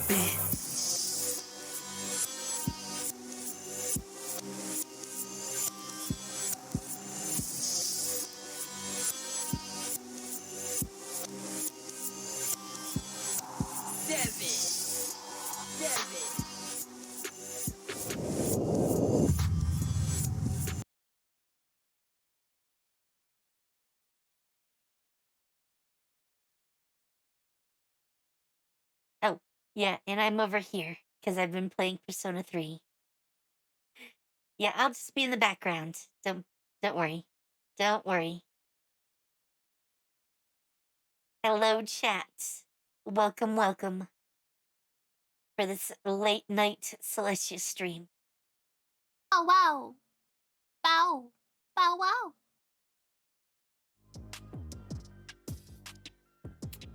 it. Oh, yeah, and I'm over here because I've been playing Persona 3. Yeah, I'll just be in the background. Don't worry. Don't worry. Hello, chat. Welcome, welcome for this late night Celestia stream. Oh, wow. Bow. Bow, wow.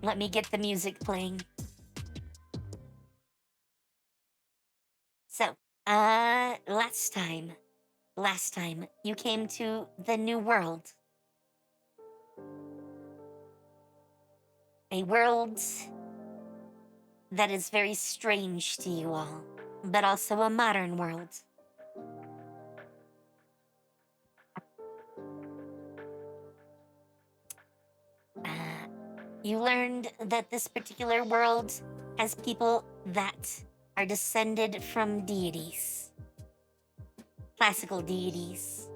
Let me get the music playing. So, last time you came to the New World. A world that is very strange to you all, but also a modern world. You learned that this particular world has people that are descended from deities. Classical deities.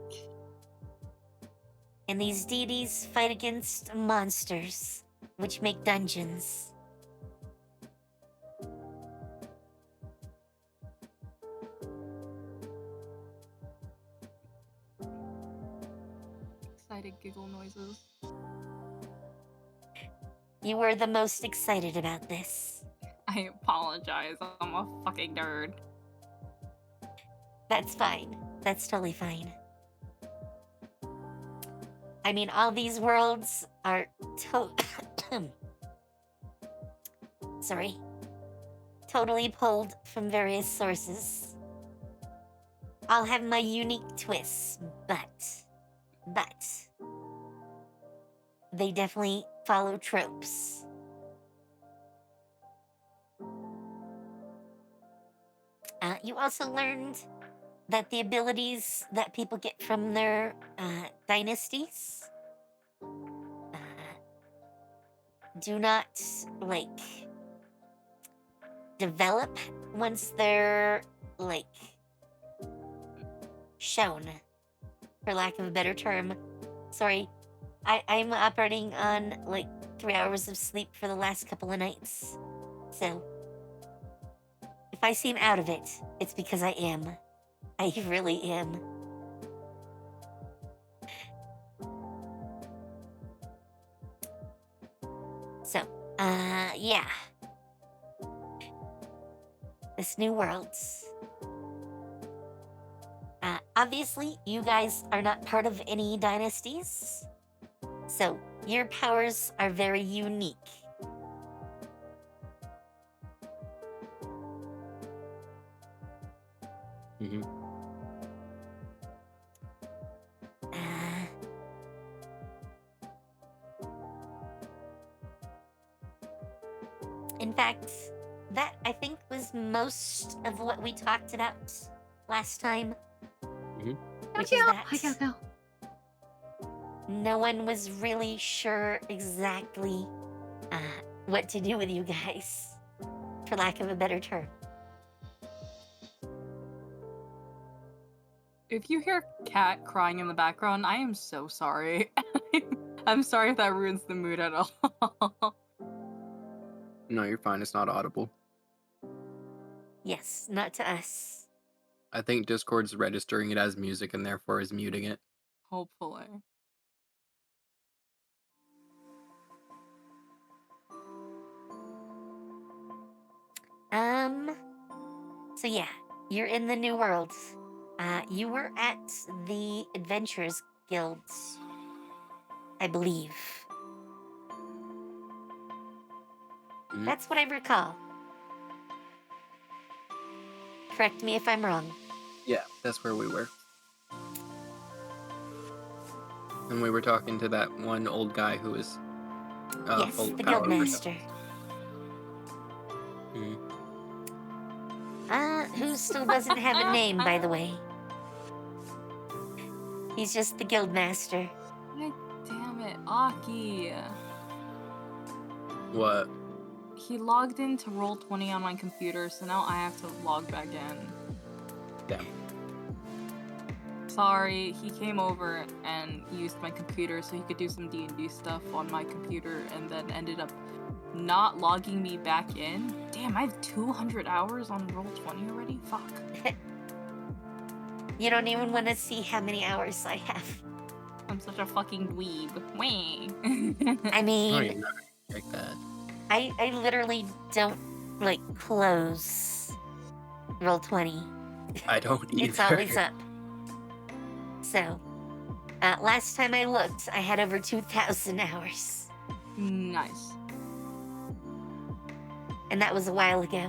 And these deities fight against monsters, which make dungeons. Excited giggle noises. You were the most excited about this. I apologize. I'm a fucking nerd. That's fine. That's totally fine. I mean, all these worlds are sorry. Totally pulled from various sources. I'll have my unique twists, but they definitely follow tropes. You also learned that the abilities that people get from their dynasties do not, develop once they're, shown, for lack of a better term. Sorry, I'm operating on, 3 hours of sleep for the last couple of nights. So, if I seem out of it, it's because I am. I really am. So, yeah. This new world. Obviously, you guys are not part of any dynasties, so your powers are very unique. Mm-hmm. In fact, that I think was most of what we talked about last time. Mm-hmm. Which is that no one was really sure exactly what to do with you guys, for lack of a better term. If you hear Cat crying in the background, I am so sorry. I'm sorry if that ruins the mood at all. No, you're fine. It's not audible. Yes, not to us. I think Discord's registering it as music and therefore is muting it. Hopefully. So yeah, you're in the New World. You were at the Adventurers Guild, I believe. Mm-hmm. That's what I recall. Correct me if I'm wrong. Yeah, that's where we were. And we were talking to that one old guy who was yes, full of the power. Guildmaster. Mm-hmm. still doesn't have a name, by the way. He's just the guildmaster. God damn it, Aki. What? He logged into Roll20 on my computer, so now I have to log back in. Damn. Sorry, he came over and used my computer so he could do some D&D stuff on my computer and then ended up not logging me back in. Damn, I have 200 hours on Roll20 already? Fuck. You don't even want to see how many hours I have. I'm such a fucking dweeb. Wah. I I don't mean, even know how to check that. I literally don't, like, close Roll20. I don't either. It's always up. So, last time I looked, I had over 2,000 hours. Nice. And that was a while ago.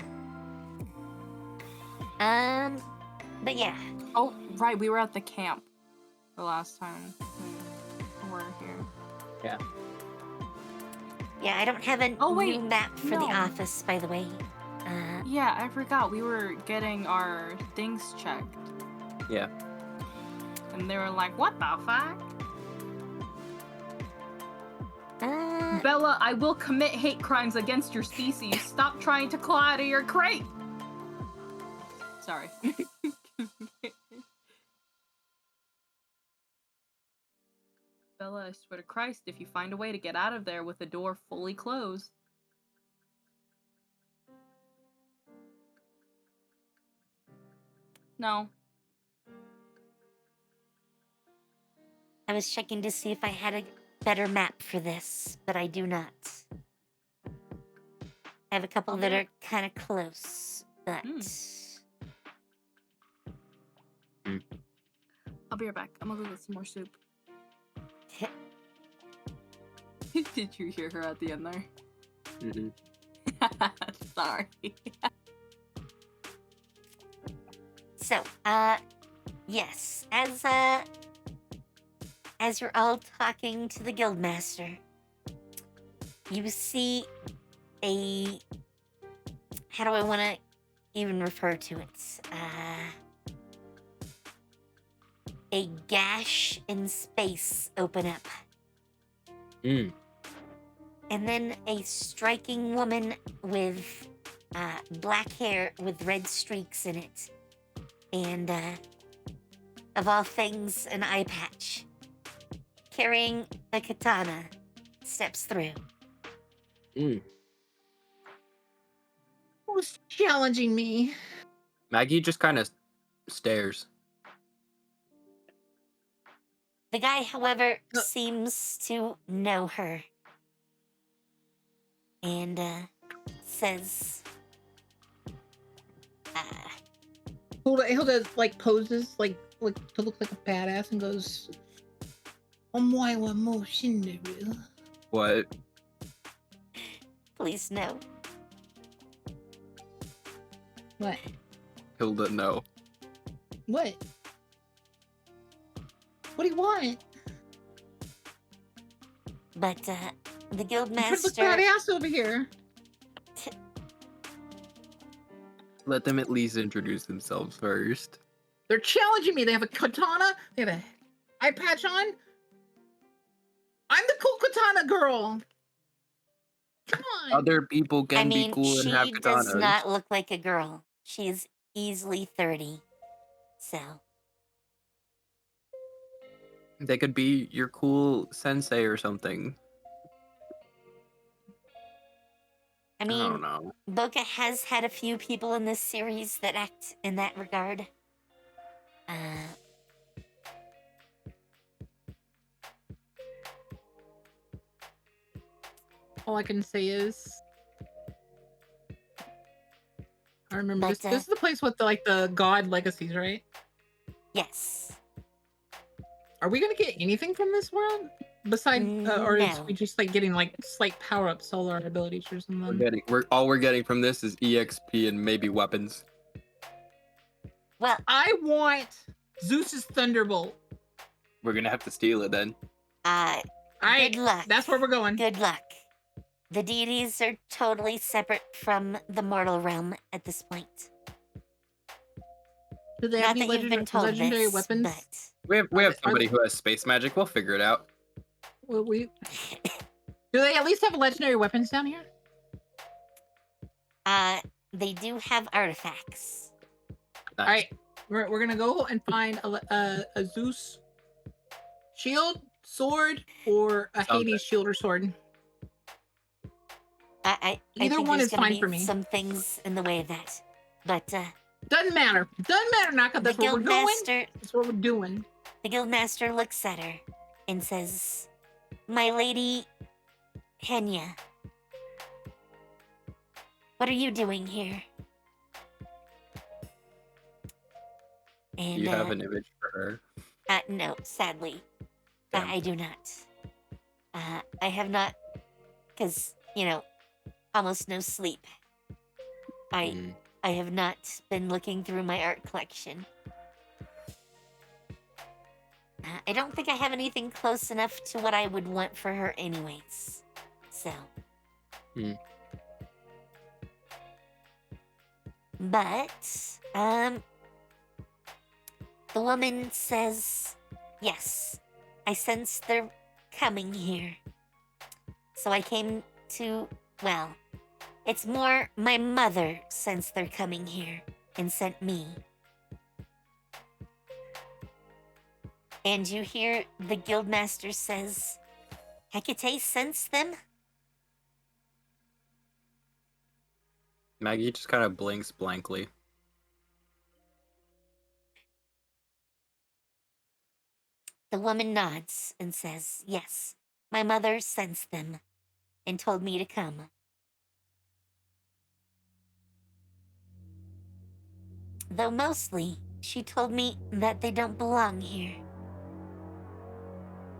But yeah. Oh, right, we were at the camp the last time we were here. Yeah. Yeah, I don't have a Oh, wait, new map for the no. office, by the way. Yeah, I forgot. We were getting our things checked. Yeah. And they were like, what the fuck? Uh, Bella, I will commit hate crimes against your species. Stop trying to claw out of your crate! Sorry. Bella, I swear to Christ, if you find a way to get out of there with the door fully closed. No. I was checking to see if I had a better map for this, but I do not. I have a couple that are kind of close, but... I'll be right back. I'm gonna go get some more soup. Did you hear her at the end there? Mm-hmm. Sorry. So, yes, as you're all talking to the guildmaster, you see a, how do I want to even refer to it? A gash in space open up. Mm. And then a striking woman with black hair with red streaks in it. And, of all things, an eye patch. Carrying a katana, steps through. Mm. Who's challenging me? Maggie just kind of stares. The guy, however, seems to know her. And, says, Hilda like poses like to look like a badass and goes, "Omoe mo Cinderella." What? please no. What? Hilda, no. What? What do you want? But, the You look guildmaster... badass over here. Let them at least introduce themselves first. They're challenging me. They have a katana. They have a eye patch on. I'm the cool katana girl. Come on. Other people can I mean, be cool and have she katanas. does not look like a girl. She is easily 30. So, They could be your cool sensei or something. I I mean, don't know. Boca has had a few people in this series that act in that regard. All I can say is, I remember But, this. This is the place with the god legacies, right? Yes. Are we gonna get anything from this world besides, or is No. we just like getting like slight power ups, all our abilities or something? We're getting from this is EXP and maybe weapons. Well, I want Zeus's thunderbolt. We're gonna have to steal it then. good luck. That's where we're going. Good luck. The deities are totally separate from the mortal realm at this point. Do they have Not any that you've been told legendary this, weapons? but We have Are somebody they- who has space magic. We'll figure it out. Well, do they at least have legendary weapons down here? they do have artifacts. Nice. All right, we're gonna go and find a Zeus shield, sword, or a Sounds Hades shield or sword. I Either think one there's is gonna fine be for me. some things in the way of that, but Doesn't matter. Doesn't matter, Naka. That's the where we're going. guildmaster That's what we're doing. the guildmaster looks at her and says, "My lady Henya, what are you doing here?" And You have an image for her. no, sadly, Damn. I do not. I have not, because almost no sleep. Mm. I have not been looking through my art collection. I don't think I have anything close enough to what I would want for her anyways. So. Hmm. But, the woman says, yes, I sense they're coming here. So I came to, well, it's more my mother sensed they're coming here and sent me. And you hear the guildmaster says, Hecate sensed them? Maggie just kind of blinks blankly. The woman nods and says, yes, my mother sensed them and told me to come. Though mostly, she told me that they don't belong here.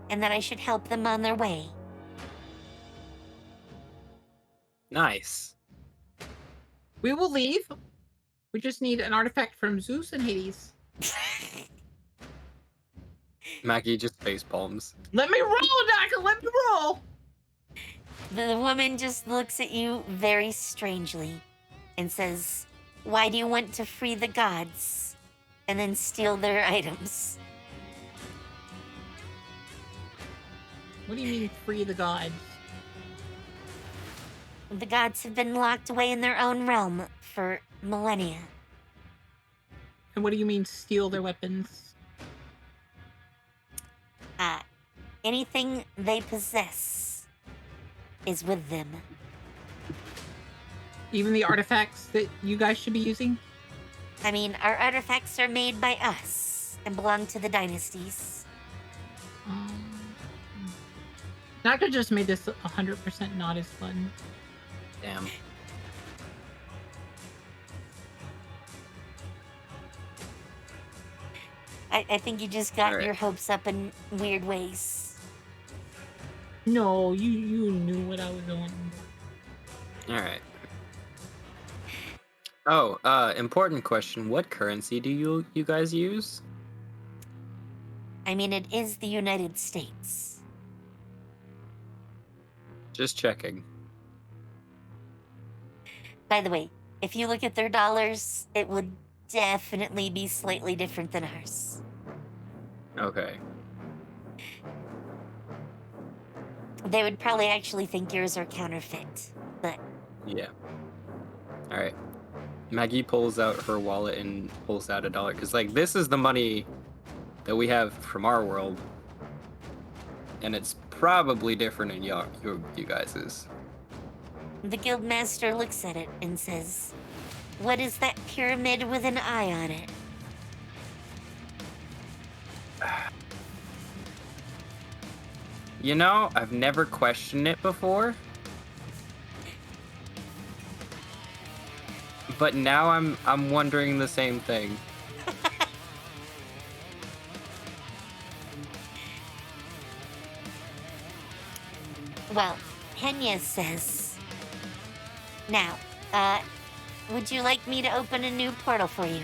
And that I should help them on their way. Nice. We will leave. We just need an artifact from Zeus and Hades. Maggie just face palms. Let me roll, Naka. Let me roll. The woman just looks at you very strangely and says, why do you want to free the gods and then steal their items? What do you mean free the gods? The gods have been locked away in their own realm for millennia. And what do you mean steal their weapons? Anything they possess is with them. Even the artifacts that you guys should be using? I mean, our artifacts are made by us and belong to the dynasties. Naka just made this 100% not as fun. Damn. I think you just got Alright. your hopes up in weird ways. No, you knew what I was doing. Alright. Oh, important question. What currency do you guys use? I mean, it is the United States. Just checking. By the way, if you look at their dollars, it would definitely be slightly different than ours. Okay. They would probably actually think yours are counterfeit, but Yeah. Alright. Maggie pulls out her wallet and pulls out $1. Because, like, this is the money that we have from our world. And it's probably different in you guys's. the guildmaster looks at it and says, what is that pyramid with an eye on it? You know, I've never questioned it before. But now I'm wondering the same thing. Well, Henya says, now, would you like me to open a new portal for you?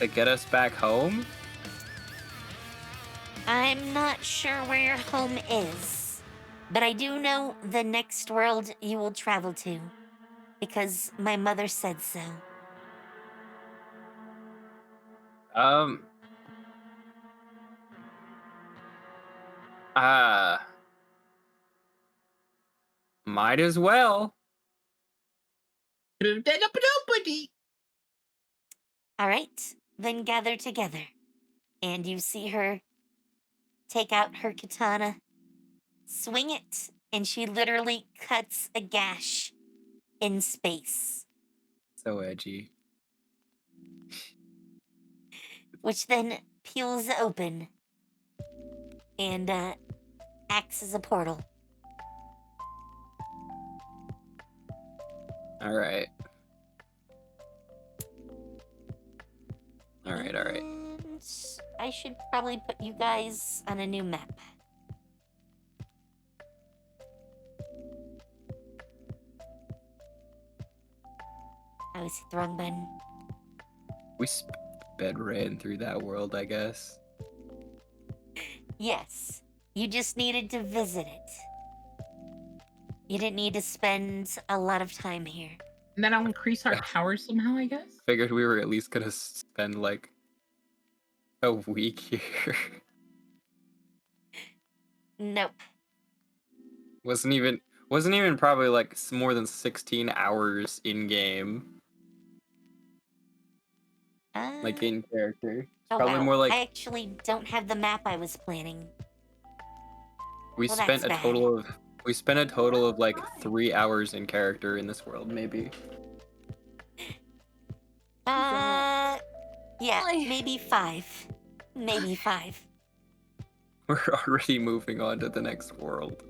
To get us back home? I'm not sure where your home is, but I do know the next world you will travel to, because my mother said so. Um. Uh. Might as well. All right, then gather together. And you see her take out her katana, swing it, and she literally cuts a gash in space, So edgy. which then peels open and acts as a portal. All right. All right. All right. And I should probably put you guys on a new map. I always hit the wrong button. We sped ran through that world, I guess. Yes, you just needed to visit it. You didn't need to spend a lot of time here. And then I'll increase our powers somehow, I guess. Figured we were at least gonna spend like a week here. Nope. wasn't even probably like more than 16 hours in game, like in character. It's Oh probably wow. more like I actually don't have the map I was planning. we Well, spent that's a total of like 3 hours in character in this world, maybe. Yeah, Really? maybe 5. Maybe 5. We're already moving on to the next world.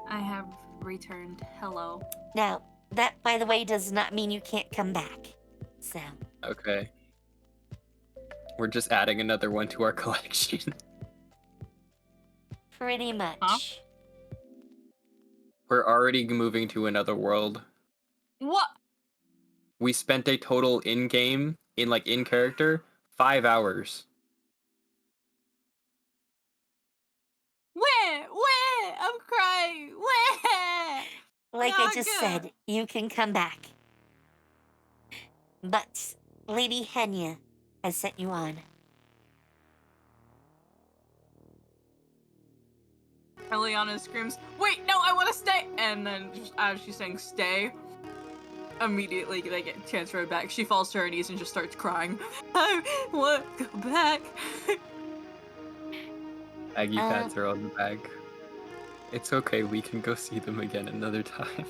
I have returned. Hello. Now, that, by the way, does not mean you can't come back. So, Okay. We're just adding another one to our collection. pretty much. Huh? We're already moving to another world. What? We spent a total in-game, in character, 5 hours. Where? I'm crying. Where? Like I just Naga. said, you can come back. But Lady Henya has sent you on. Eliana screams, "Wait, no, I want to stay!" And then, just as she's saying "stay," immediately they get transferred back. She falls to her knees and just starts crying. I want to go back. Aggie pats her on the back. It's okay, we can go see them again another time.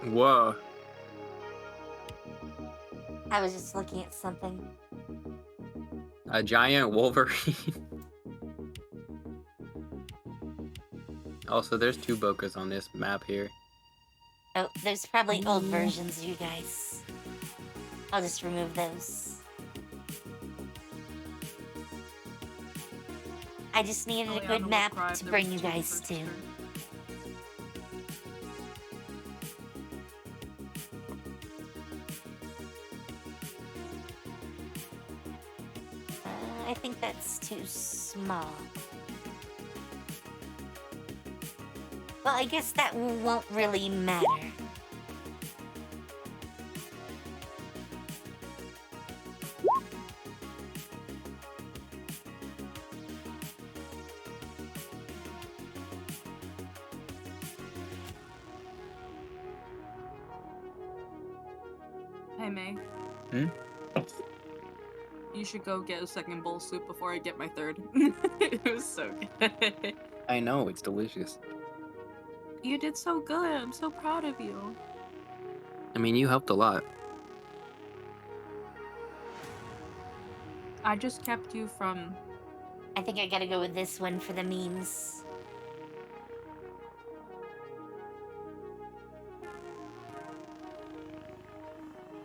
Whoa. I was just looking at something. A giant Wolverine. Also, there's 2 Bokas on this map here. Oh, there's probably old versions, you guys. I'll just remove those. I just needed a Eliana good will map cry if to there bring was you 2 guys to. first. I think that's too small. Well, I guess that won't really matter. Hey, May. Hmm? You should go get a second bowl of soup before I get my third. It was so good. I know, it's delicious. You did so good. I'm so proud of you. I mean, you helped a lot. I just kept you from... I think I gotta go with this one for the memes.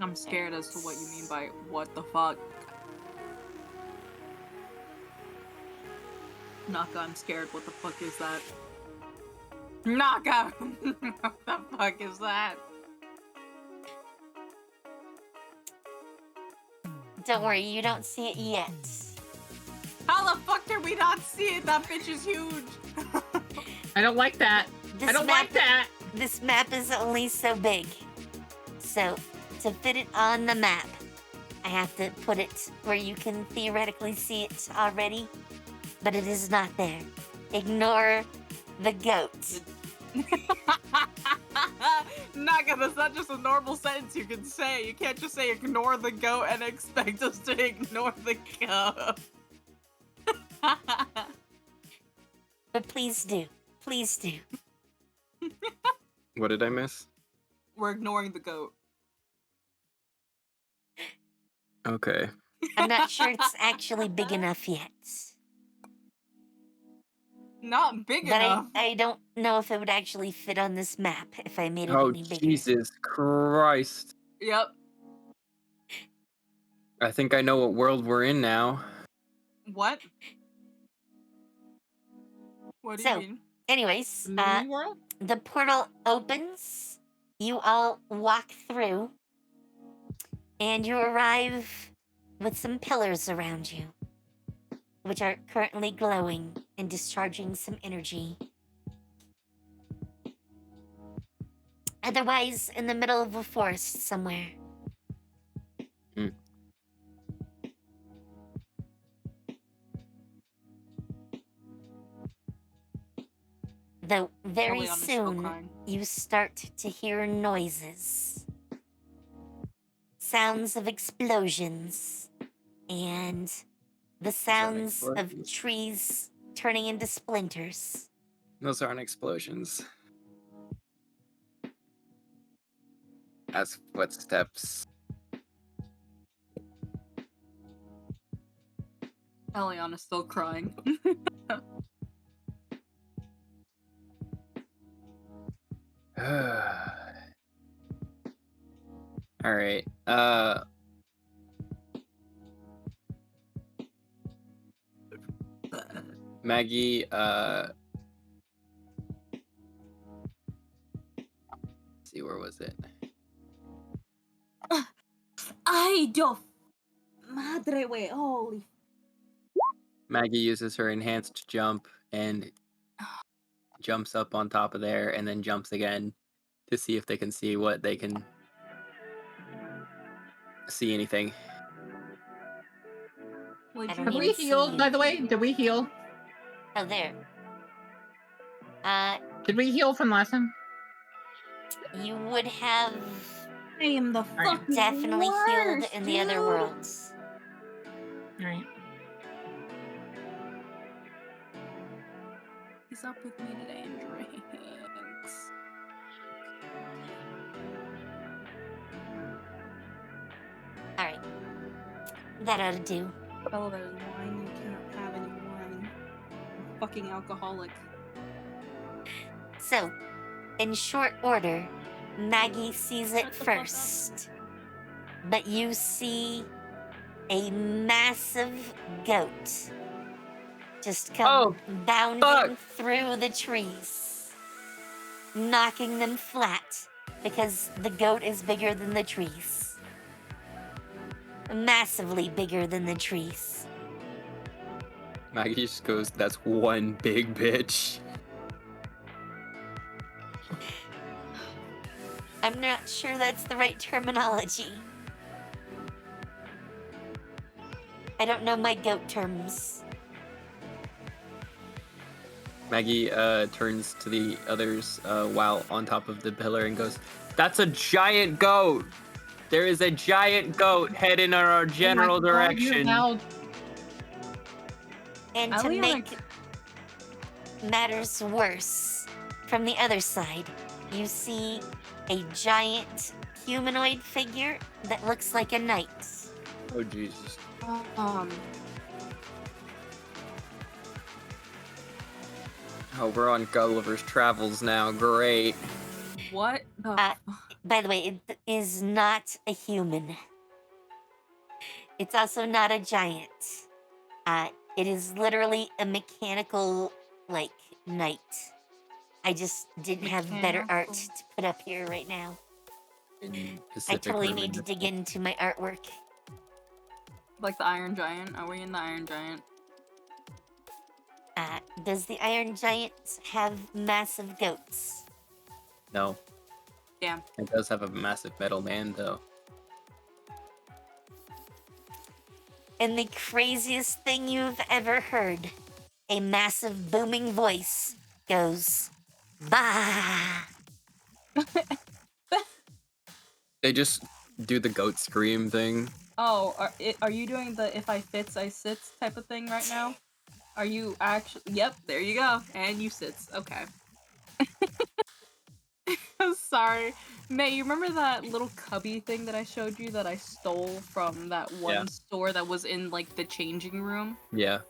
I'm scared as to what you mean by what the fuck. Naka, I'm scared. What the fuck is that? Knock out. What the fuck is that? Don't worry, you don't see it yet. How the fuck did we not see it? That bitch is huge. I don't like that. I don't like that. This map is only so big. So, to fit it on the map, I have to put it where you can theoretically see it already, but it is not there. Ignore the goat. Naga, that's not just a normal sentence you can say. You can't just say ignore the goat and expect us to ignore the goat. But please do. Please do. What did I miss? We're ignoring the goat. Okay. I'm not sure it's actually big enough yet. Not big But enough. I don't know if it would actually fit on this map if I made it Oh, any bigger. Jesus Christ. Yep. I think I know what world we're in now. What? What do So, you mean? Anyways, Mini world? the portal opens. You all walk through. And you arrive with some pillars around you, which are currently glowing and discharging some energy. Otherwise, in the middle of a forest somewhere. Mm. Though very Eliana's still soon, crying. you start to hear noises. Sounds of explosions. And the sounds of explosions? trees turning into splinters. Those aren't explosions. That's footsteps. Eliana's still crying. Alright. Maggie, see, where was it? Ay, Dios. Madre, wey. Holy. Maggie uses her enhanced jump and jumps up on top of there and then jumps again to see if they can see what they can see anything. What'd I you don't Have even we see healed, you. by the way? Did we heal? Oh, there. Did we heal from last time? You would have I am the Alright. fucking definitely healed worst, in the other dude. worlds. Alright. He's up with me today and drinks. Alright. That ought to do. Oh, there's wine. You cannot have any wine. I'm a fucking alcoholic. So, in short order, Maggie sees it Shut the fuck up. first. But you see a massive goat just come Oh, bounding fuck. through the trees, knocking them flat because the goat is bigger than the trees. Massively bigger than the trees. Maggie just goes, that's one big bitch. I'm not sure that's the right terminology. I don't know my goat terms. Maggie turns to the others while on top of the pillar and goes, that's a giant goat! There is a giant goat heading in our general Oh my God, you direction. held- And to Eliana- make matters worse, from the other side, you see a giant humanoid figure that looks like a knight. Oh, Jesus. Oh, we're on Gulliver's Travels now. Great. What the Uh, By the way, it is not a human. It's also not a giant. It is literally a mechanical, like, knight. I just didn't have better art Mechanical. to put up here right now. In I Pacific totally Rim need to dig Industry. into my artwork. Like the Iron Giant? Are we in the Iron Giant? Does the Iron Giant have massive goats? No, Damn. it does have a massive metal man though. And the craziest thing you've ever heard, a massive booming voice goes, "Bah!" They just do the goat scream thing. Oh, are you doing the if I fits, I sits type of thing right now? Are you actually? Yep, there you go. And you sits. Okay. I'm sorry. May, you remember that little cubby thing that I showed you that I stole from that one Yeah. store that was in, like, the changing room? Yeah.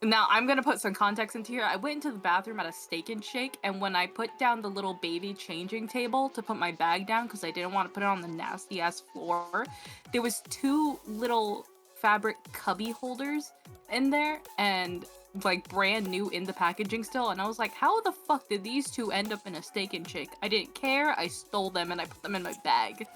Now, I'm gonna put some context into here. I went into the bathroom at a Steak and Shake, and when I put down the little baby changing table to put my bag down, because I didn't want to put it on the nasty-ass floor, there was 2 little fabric cubby holders in there, and, like, brand new in the packaging still, and I was like, how the fuck did these 2 end up in a Steak and Shake? I didn't care, I stole them, and I put them in my bag.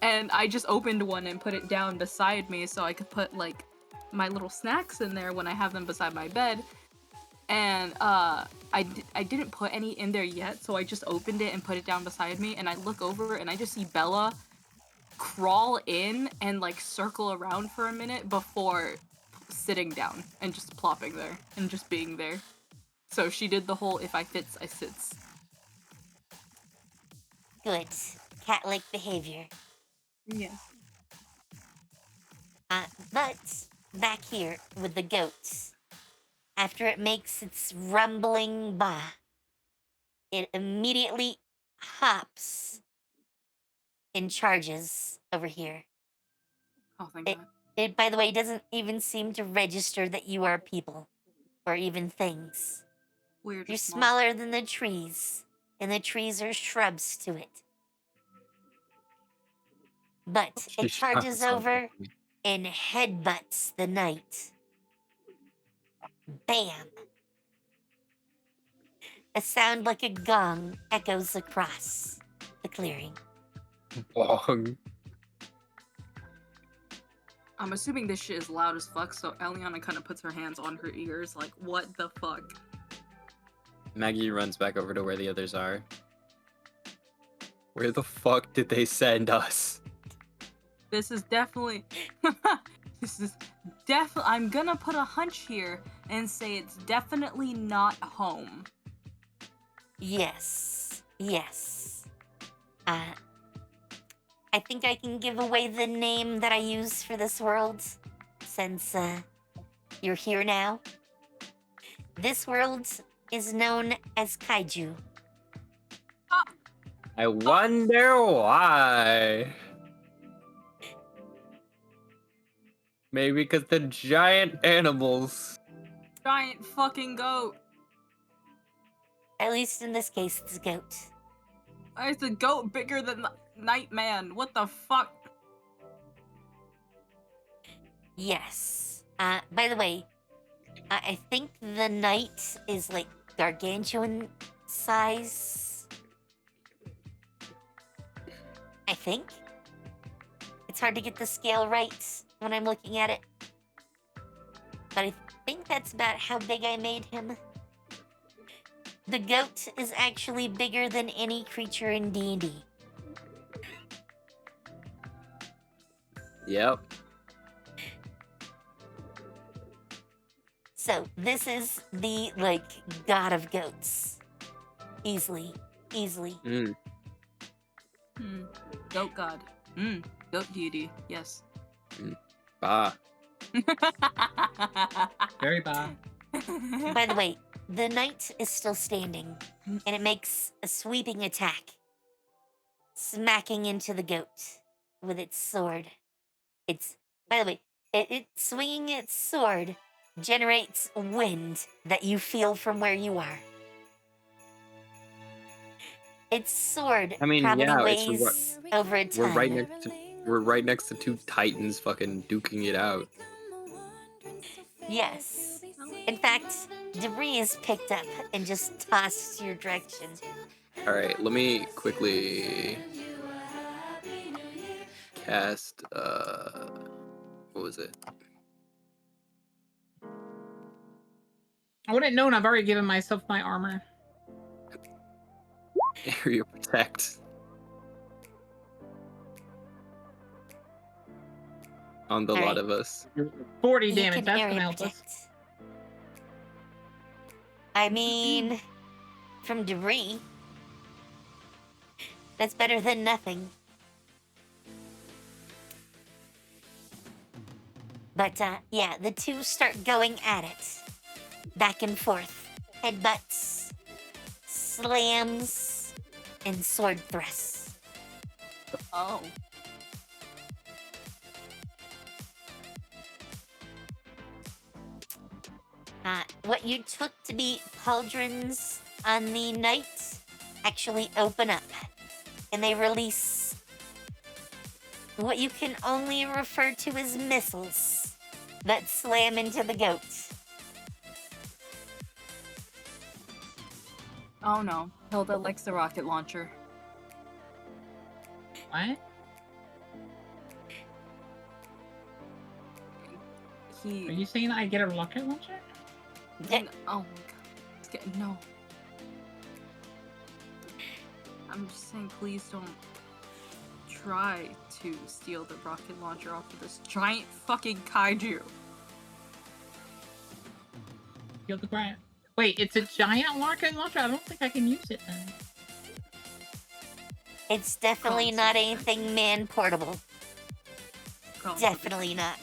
And I just opened one and put it down beside me so I could put, like, my little snacks in there when I have them beside my bed. And I didn't put any in there yet, so I just opened it and put it down beside me, and I look over and I just see Bella crawl in and, like, circle around for a minute before sitting down and just plopping there and just being there. So she did the whole if I fits, I sits. Good. Cat-like behavior. Yeah. But back here with the goats, after it makes its rumbling bah, it immediately hops and charges over here. Oh, thank It, God. it, by the way, doesn't even seem to register that you are people or even things. We're You're just small. smaller than the trees, and the trees are shrubs to it. But it She charges shot over something. and headbutts the knight. Bam! A sound like a gong echoes across the clearing. Bong. I'm assuming this shit is loud as fuck, so Eliana kind of puts her hands on her ears, like, what the fuck? Maggie runs back over to where the others are. Where the fuck did they send us? This is definitely... I'm gonna put a hunch here and say it's definitely not home. Yes. I think I can give away the name that I use for this world, since you're here now. This world is known as Kaiju. I wonder why. Maybe because the giant animals. Giant fucking goat. At least in this case, it's a goat. Why is the goat bigger than the Nightman? What the fuck? Yes. By the way, I think the knight is like gargantuan size. I think. It's hard to get the scale right when I'm looking at it. But I think that's about how big I made him. The goat is actually bigger than any creature in D&D. Yep. So this is the, like, god of goats. Easily. Mm. Goat god. Goat deity. Yes. Bah. Very bad. By the way, the knight is still standing, and it makes a sweeping attack, smacking into the goat with its sword. By the way, it swinging its sword generates wind that you feel from where you are. Its sword I mean, probably yeah, weighs over a ton. We're right next to 2 titans fucking duking it out. Yes. In fact, debris is picked up and just tossed your direction. All right, let me quickly cast. What was it? I wouldn't known. I've already given myself my armor. Area protect. On the All lot right. of us. 40 You damage. can That's area gonna help protect. us. I mean, from debris, that's better than nothing. But yeah, the two start going at it, back and forth, headbutts, slams, and sword thrusts. Oh. What you took to be pauldrons on the night actually open up, and they release what you can only refer to as missiles that slam into the goat. Oh no. Hilda likes the rocket launcher. What? Are you saying I get a rocket launcher? Oh my god. No. I'm just saying, please don't try to steal the rocket launcher off of this giant fucking kaiju. Steal the grant. Wait, it's a giant rocket launcher? I don't think I can use it then. It's definitely not anything man portable. Definitely not.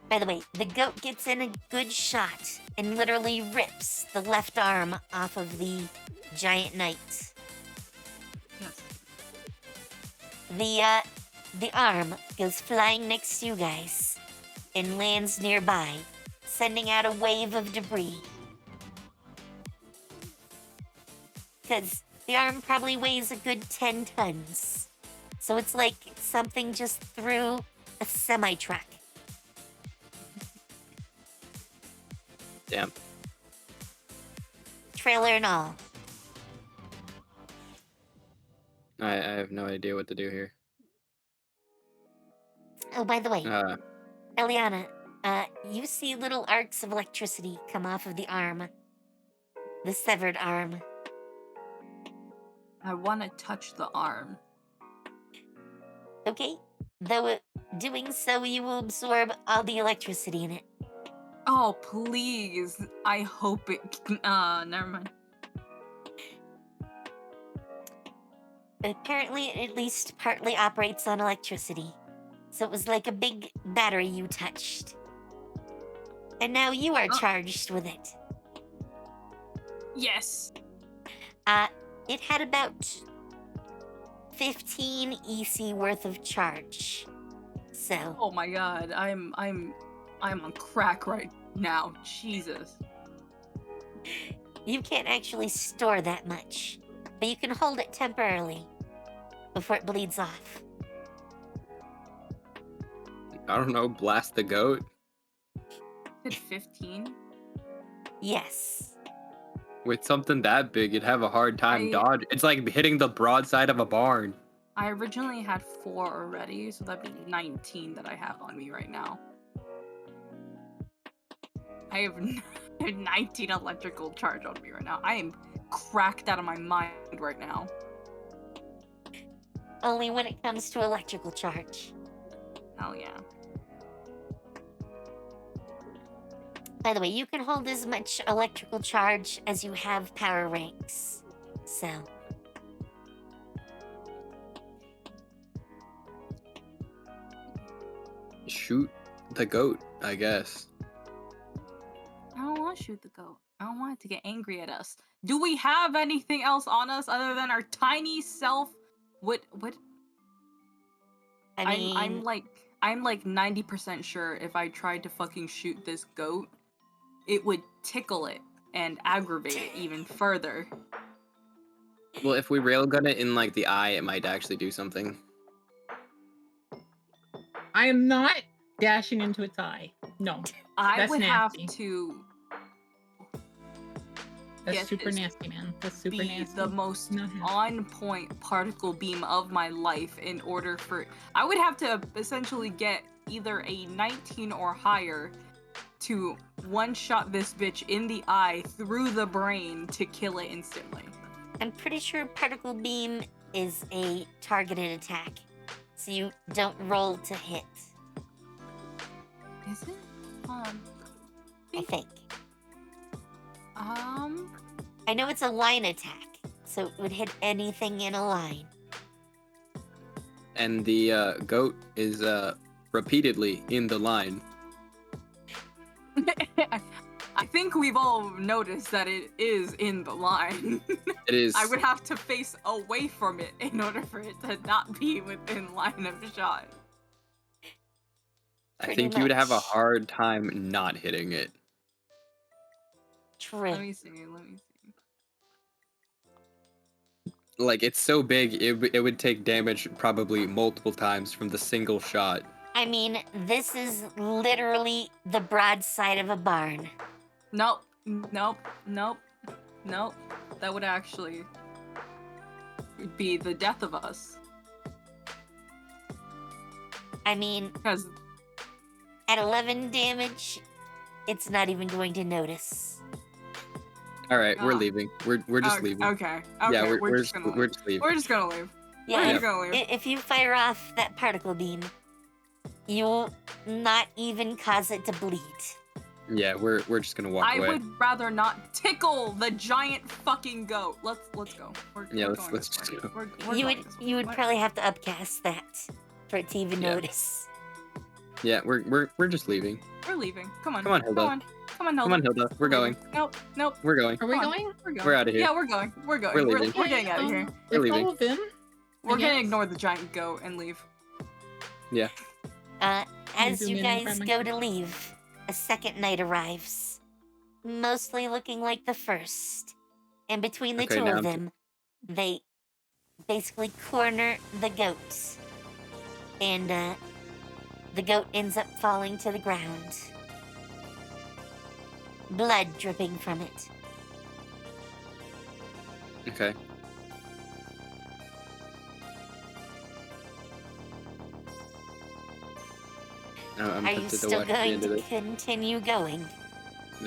By the way, the goat gets in a good shot and literally rips the left arm off of the giant knight. Yes. The arm goes flying next to you guys and lands nearby, sending out a wave of debris. Because the arm probably weighs a good 10 tons. So it's like something just threw a semi-truck. Damn. Trailer and all. I have no idea what to do here. Oh, by the way, Uh, Eliana, you see little arcs of electricity come off of the arm. The severed arm. I want to touch the arm. Okay? Though doing so, you will absorb all the electricity in it. Oh, please. I hope it. Never mind. Apparently, it at least partly operates on electricity. So it was like a big battery you touched. And now you are charged with it. Yes. It had about 15 EC worth of charge. So. Oh my god, I'm on crack right now. Jesus. You can't actually store that much, but you can hold it temporarily before it bleeds off. I don't know, blast the goat? Hit 15? Yes. With something that big, you'd have a hard time dodge. It's like hitting the broadside of a barn. I originally had 4 already, so that'd be 19 that I have on me right now. I have 19 electrical charge on me right now. I am cracked out of my mind right now. Only when it comes to electrical charge. Hell yeah. By the way, you can hold as much electrical charge as you have power ranks. So. Shoot the goat, I guess. I don't want to shoot the goat. I don't want it to get angry at us. Do we have anything else on us other than our tiny self? What? I mean, I'm like 90% sure if I tried to fucking shoot this goat, it would tickle it and aggravate it even further. Well, if we railgun it in like the eye, it might actually do something. I am not dashing into its eye. No, I That's would nasty. have to that's Get super this nasty, man. That's super be nasty. the most Not happy. on-point particle beam of my life in order for... I would have to essentially get either a 19 or higher to one-shot this bitch in the eye through the brain to kill it instantly. I'm pretty sure particle beam is a targeted attack, so you don't roll to hit. Is it? I think. Um, I know it's a line attack, so it would hit anything in a line. And the goat is repeatedly in the line. I think we've all noticed that it is in the line. It is. I would have to face away from it in order for it to not be within line of shot. I Pretty think you would have a much. hard time not hitting it. True. Let me see. Like, it's so big, it would take damage probably multiple times from the single shot. I mean, this is literally the broadside of a barn. Nope. That would actually be the death of us. I mean, Because at 11 damage, it's not even going to notice. All right, we're Ah. leaving. We're just leaving. Okay. Yeah, we're just gonna we're leave. just leaving. We're just gonna leave. Yeah, We're if, just gonna leave. if you fire off that particle beam, you'll not even cause it to bleed. Yeah, we're just gonna walk I away. would rather not tickle the giant fucking goat. Let's go. Yeah, we're let's going this just way. go. We're You going would this way. you would What? probably have to upcast that for it to even Yeah. notice. Yeah, we're just leaving. We're leaving. Come on. Come on, Hilda. Come on, Hilda. Come on, Hilda. We're going. Nope. We're going. Are we Come on. going? We're going. We're outta here. Yeah, we're going. We're going. We're We're, leaving. we're getting out of here. We're Let's leaving. follow them. We're gonna guess. ignore the giant goat and leave. As zoom you in and guys grab my go to leave, a second night arrives, mostly looking like the first. And between the Okay, two now of I'm them, they basically corner the goat. And the goat ends up falling to the ground. Blood dripping from it. Okay. I'm Are you tempted to still watch the going end of to this. continue going?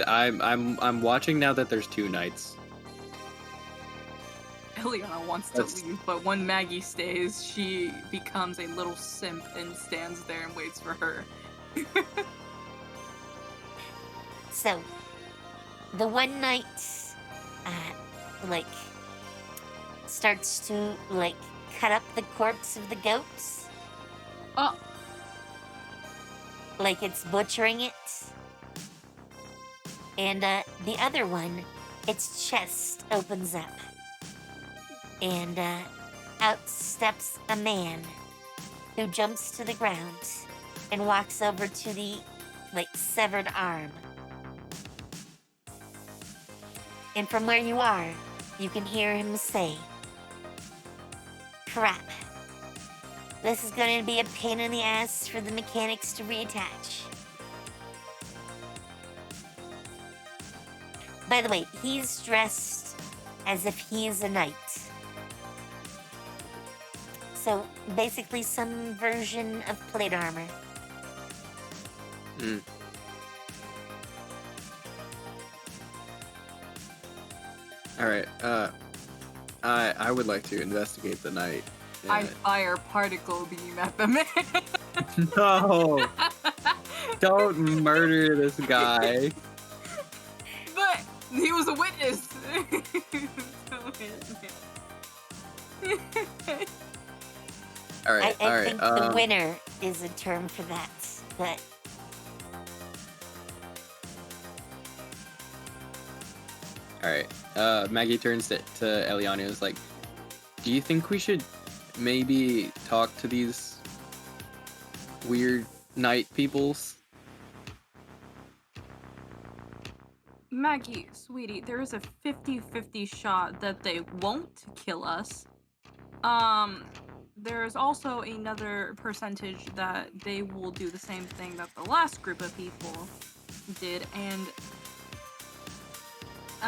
I'm watching now that there's 2 nights. Eliana wants That's- to leave, but when Maggie stays, she becomes a little simp and stands there and waits for her. So, the one night, starts to, cut up the corpse of the goats. Oh. Like it's butchering it. And, the other one, its chest opens up. And, out steps a man who jumps to the ground and walks over to the, severed arm. And from where you are, you can hear him say, "Crap. This is going to be a pain in the ass for the mechanics to reattach." By the way, he's dressed as if he is a knight. So, basically some version of plate armor. Mm. All right. I would like to investigate the night. I fire particle beam at the man. No! Don't murder this guy. But he was a witness. All right. I all right. think the winner is a term for that. But All right. Maggie turns to Eliana and is like, "Do you think we should maybe talk to these weird night peoples?" Maggie, sweetie, there is a 50-50 shot that they won't kill us. there's also another percentage that they will do the same thing that the last group of people did, and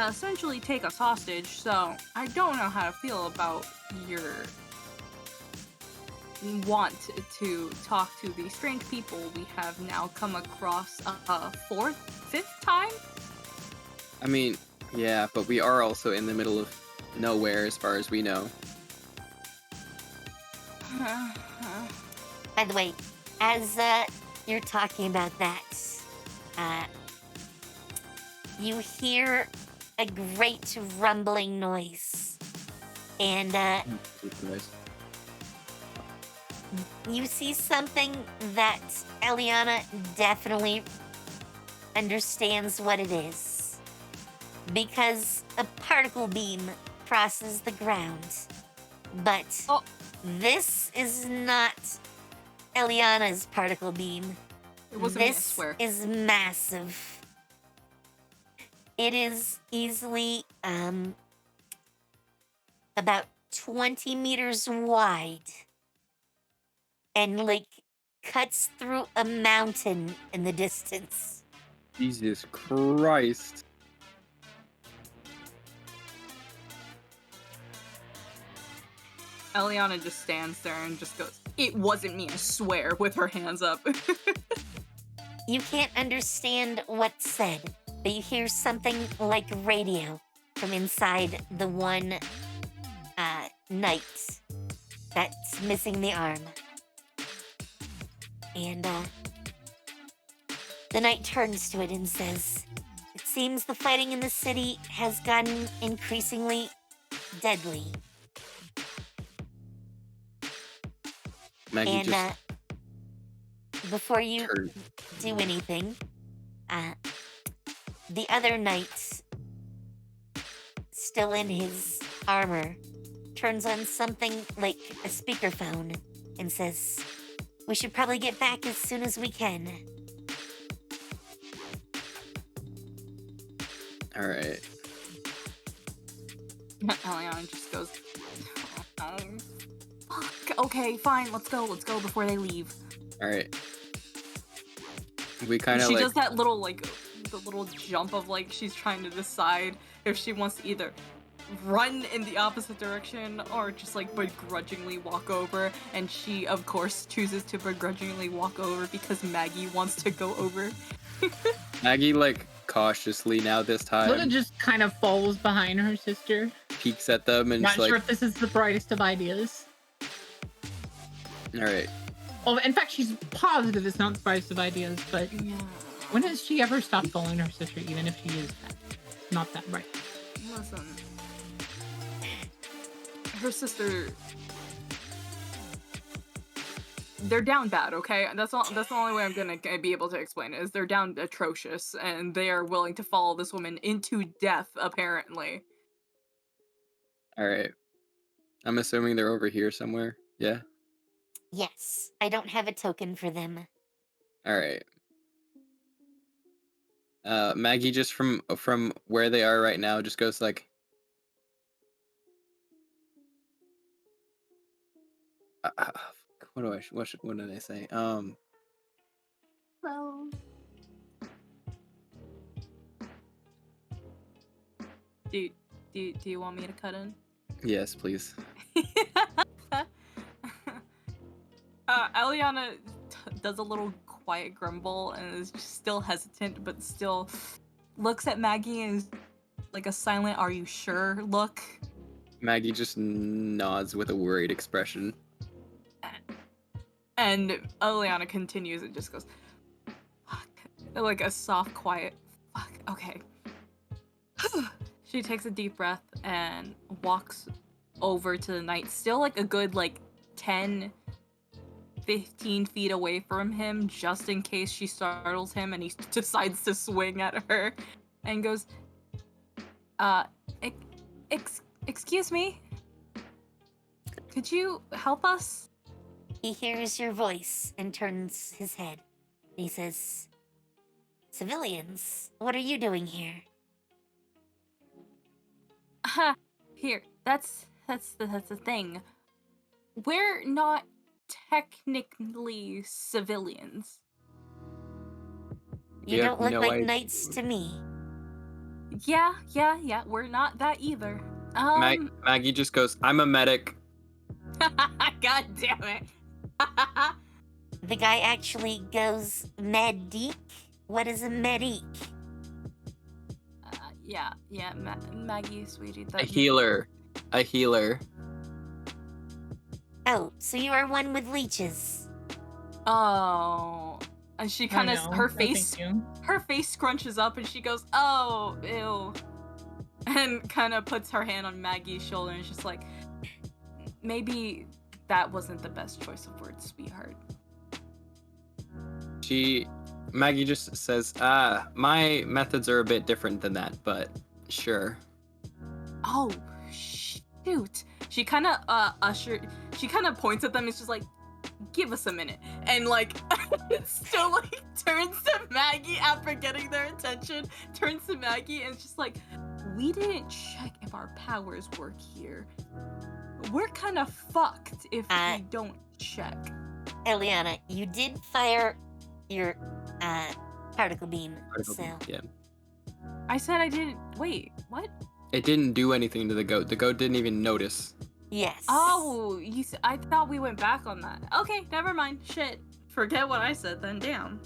essentially take us hostage. So I don't know how to feel about your want to talk to the strange people we have now come across a fifth time. I mean, yeah, but we are also in the middle of nowhere as far as we know. By the way, as you're talking about that, you hear a great rumbling noise, and you see something that Eliana definitely understands what it is, because a particle beam crosses the ground, but this is not Eliana's particle beam. It wasn't me, I This swear. is massive. It is easily about 20 meters wide and like cuts through a mountain in the distance. Jesus Christ. Eliana just stands there and just goes, "It wasn't me, I swear," with her hands up. You can't understand what's said, but you hear something like radio from inside the one knight that's missing the arm. And the knight turns to it and says, "It seems the fighting in the city has gotten increasingly deadly." Maggie And just before you turned. do anything, the other knight, still in his armor, turns on something like a speakerphone and says, "We should probably get back as soon as we can." All right. Eliana just goes, "Oh, fuck. Okay, fine, let's go before they leave." All right. We kind of She like does that little, like, the little jump of, like, she's trying to decide if she wants to either run in the opposite direction or just, like, begrudgingly walk over, and she, of course, chooses to begrudgingly walk over because Maggie wants to go over. Maggie like cautiously now this Luna time just kind of falls behind her sister. peeks at them and Not she's like, sure if this is the brightest of ideas. all right. Oh, in fact, she's positive it's not the brightest of ideas, but Yeah. when has she ever stopped following her sister, even if she is not that bright? Listen. Her sister... They're down bad, okay? That's the only way I'm gonna be able to explain it, is they're down atrocious, and they are willing to follow this woman into death, apparently. All right. I'm assuming they're over here somewhere. Yeah. Yes, I don't have a token for them. All right. Maggie just from where they are right now just goes like, what did I say? Well... Do you want me to cut in? Yes, please. Eliana does a little quiet grumble and is still hesitant, but still looks at Maggie and is like a silent "are you sure" look. Maggie just nods with a worried expression. And Eliana continues and just goes, "Fuck." Like a soft, quiet, "Fuck, okay." She takes a deep breath and walks over to the knight, still like a good 10, 15 feet away from him, just in case she startles him and he decides to swing at her, and goes, excuse me? Could you help us?" He hears your voice and turns his head. He says, "Civilians, what are you doing here?" Here, that's the thing. we're not technically civilians. You We have don't look no like idea. knights to me. Yeah, we're not that either. Maggie just goes, I'm a medic. God damn it. The guy actually goes medic. What is a medic? Maggie, sweetie. A healer. A healer. Oh, so you are one with leeches. Oh, and she kind of no, her no, face thank you. her face scrunches up and she goes, "Oh, ew," and kind of puts her hand on Maggie's shoulder and is just like, "Maybe that wasn't the best choice of words, sweetheart." Maggie just says, my methods are a bit different than that, but sure. Oh, shoot. She kind of she kind of points at them and is just like, give us a minute. And like, still like turns to Maggie after getting their attention, turns to Maggie and it's just like, we didn't check if our powers work here. We're kind of fucked if we don't check. Eliana, you did fire your particle beam, Yeah. I said I didn't. Wait, what? It didn't do anything to the goat. The goat didn't even notice. Yes. Oh, I thought we went back on that. Okay, never mind. Shit. Forget what I said then. Damn.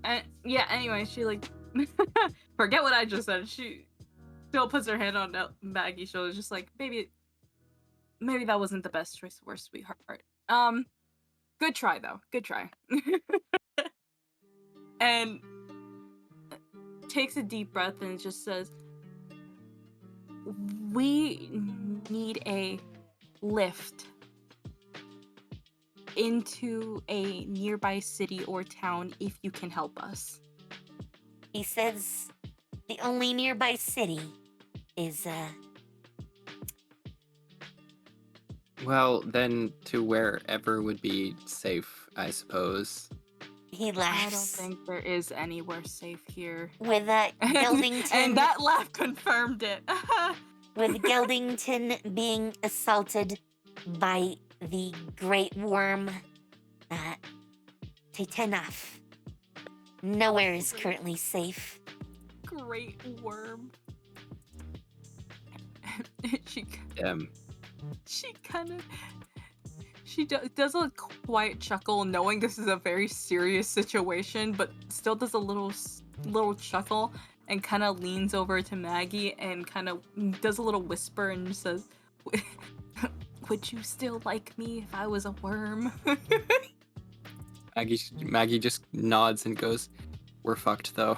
And yeah, anyway, she like forget what I just said. She still puts her hand on Maggie's shoulder, just like, maybe that wasn't the best choice of words, sweetheart. Good try though. Good try. And takes a deep breath and just says, we need a lift into a nearby city or town if you can help us. He says the only nearby city is Well, then to wherever would be safe, I suppose. He laughs. I don't think there is anywhere safe here. With Geldington. And that laugh confirmed it. With Geldington being assaulted by the great worm Titanaf. Nowhere is currently safe. Great worm. She does a quiet chuckle, knowing this is a very serious situation, but still does a little chuckle and kind of leans over to Maggie and kind of does a little whisper and says, "Would you still like me if I was a worm?" Maggie just nods and goes, "We're fucked though."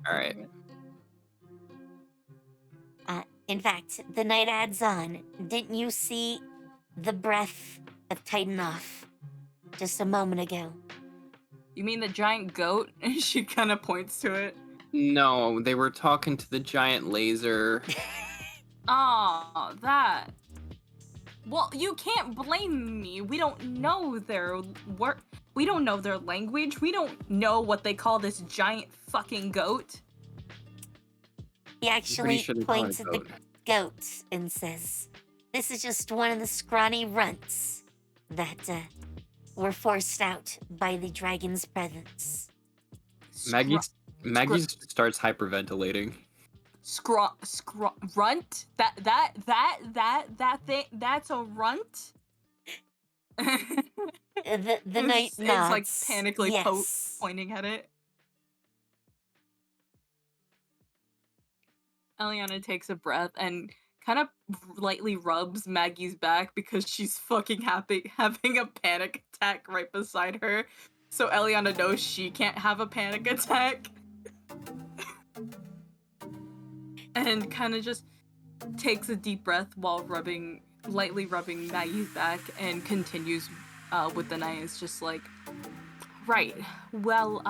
All right. In fact, the night adds on. Didn't you see the breath of Titanaf just a moment ago? You mean the giant goat? And she kind of points to it. No, they were talking to the giant laser. Oh, that. Well, you can't blame me. We don't know their work. We don't know their language. We don't know what they call this giant fucking goat. He actually points at the goat and says, "This is just one of the scrawny runts that were forced out by the dragon's presence." Maggie starts hyperventilating. Runt? That thing, that's a runt? The knight nods. It's like panically yes. pointing at it. Eliana takes a breath and kind of lightly rubs Maggie's back because she's fucking having a panic attack right beside her. So Eliana knows she can't have a panic attack. And kind of just takes a deep breath while lightly rubbing Maggie's back and continues with the knight. It's just like, right, well,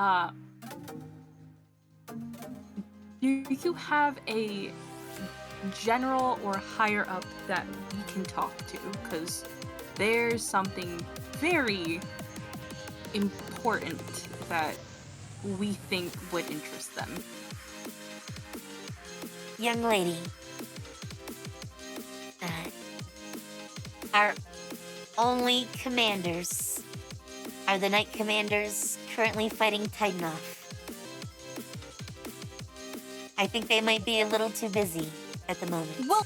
do you have a general or higher up that we can talk to? Because there's something very important important that we think would interest them? Young lady, our only commanders are the Knight Commanders currently fighting Titanov. I think they might be a little too busy at the moment. Well,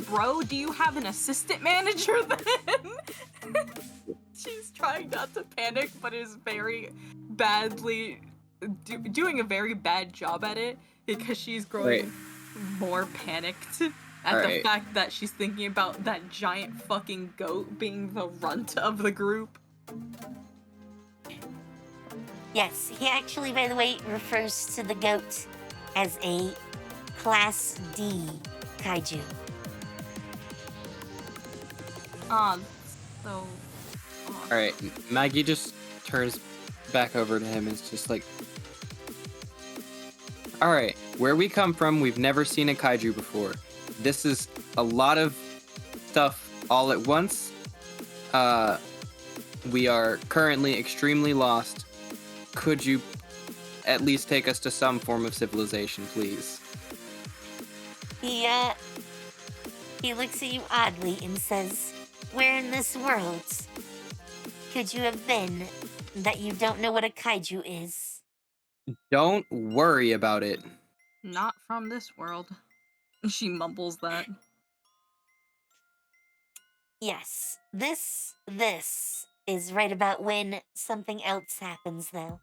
bro, do you have an assistant manager then? She's trying not to panic, but is very badly doing a very bad job at it because she's growing more panicked at the fact that she's thinking about that giant fucking goat being the runt of the group. Yes, he actually, by the way, refers to the goat as a Class D kaiju. So... Alright, Maggie just turns back over to him and is just like, alright, where we come from, we've never seen a kaiju before. This is a lot of stuff all at once. We are currently extremely lost. Could you at least take us to some form of civilization, please? He looks at you oddly and says, where in this world could you have been that you don't know what a kaiju is? Don't worry about it. Not from this world. She mumbles that. Yes, this is right about when something else happens, though.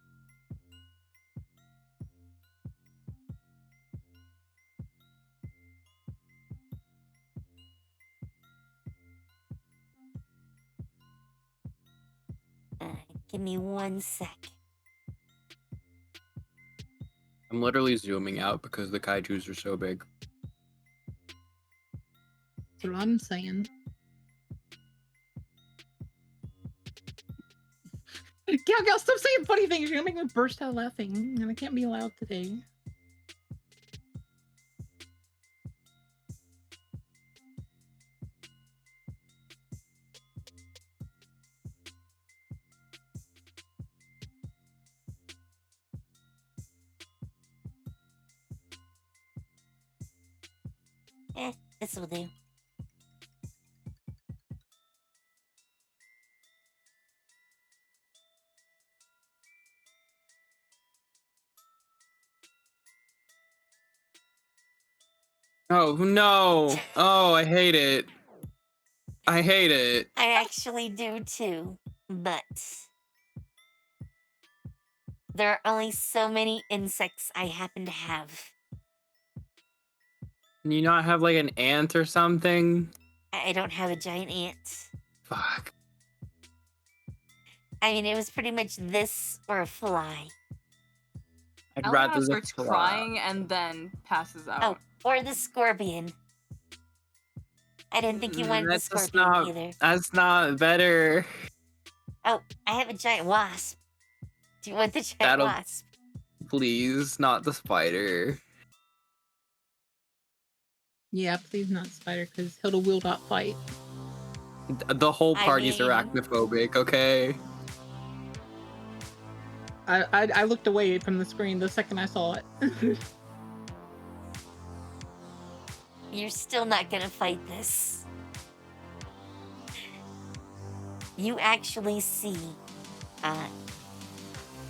Give me 1 sec. I'm literally zooming out because the kaijus are so big. That's what I'm saying. Gal, stop saying funny things. You're gonna make me burst out laughing, and I can't be loud today. This will do. Oh, no! Oh, I hate it. I hate it. I actually do too, but there are only so many insects I happen to have. Can you not have, like, an ant or something? I don't have a giant ant. Fuck. I mean, it was pretty much this or a fly. I'd Eliana rather starts crying and then passes out. Oh, or the scorpion. I didn't think you wanted the scorpion either. That's not better. Oh, I have a giant wasp. Do you want the giant wasp? Please, not the spider. Yeah, please not spider, because Hilda will not fight. The whole party's mean- arachnophobic, okay? I looked away from the screen the second I saw it. You're still not gonna fight this. You actually see